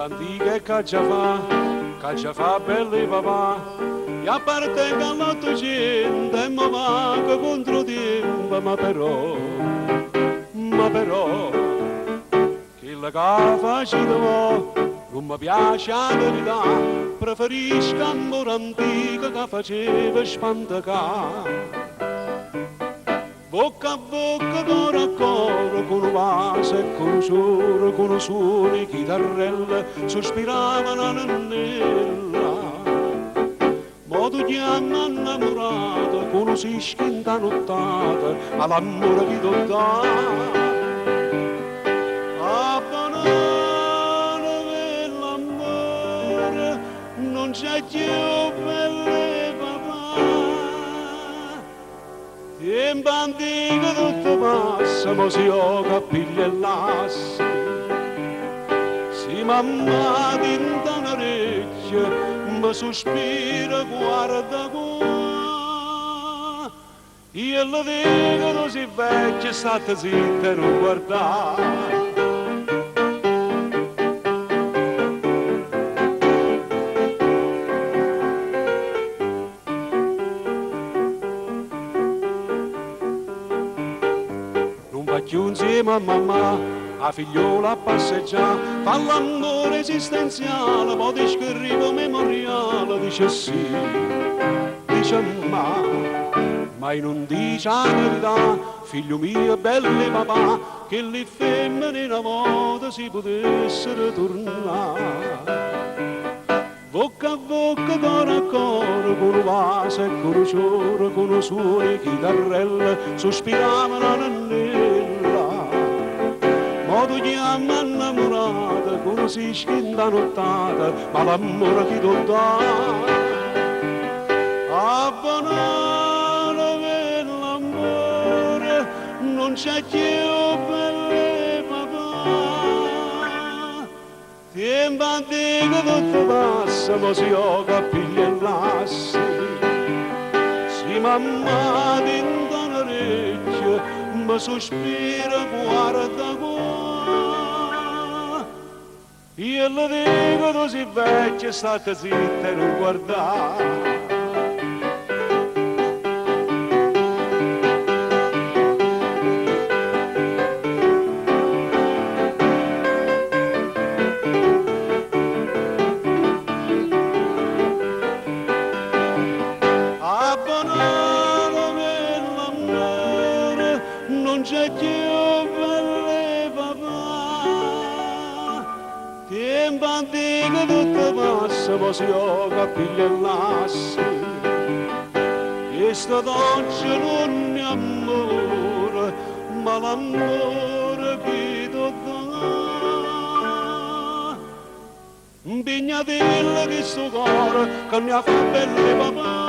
antica e che fa belli papà, e appartenga all'Ottocento e mi manca contro tempo, ma però, chi la che faceva non mi piace la verità, preferisco amore antico che faceva spantacare. Bocca a bocca, coro a coro, con un vaso e con un cioro, con un suono, chitarrelle, sospiravano nella. Ma tu chiama innamorato, con un sischinta nottata, all'amore che tu dà. A banana dell'amore, non c'è più belle papà. Tempo antico tutto passa, ma si io capiglia e lassi. Si mamma tinta un'orecchia, ma sospira, guarda qua. Io le dico, non si vecchia, state zitta e non guardare. Insieme a mamma, a figliola a passeggiare, fa l'amore esistenziale, poi ti scrivo memoriale, dice sì, dice ma non dice la verità, figlio mio bello papà, che le femmine una volta si potessero tornare. Bocca a bocca, coro a coro, con un vaso e con un cioro, con un suono, chitarrelle, sospiravano nella. Ma tu chiama innamorata, con un sischinta nottata, ma l'amore che tu dà. A banana dell'amore, non c'è più belle papà. Tempo antico tutto passa, ma si io capiglia e lassi. Si mamma tinta un'orecchia, ma sospira, guarda qua. Io le dico, tu sei vecchia, state zitta e non guardare. Non c'è più belle papà, tempo antico tutto passa, ma si io capiglia e lassi. E sta dolce non è amore, ma l'amore che tu dà. Pignatella che sto cuore, che mi fa belle papà.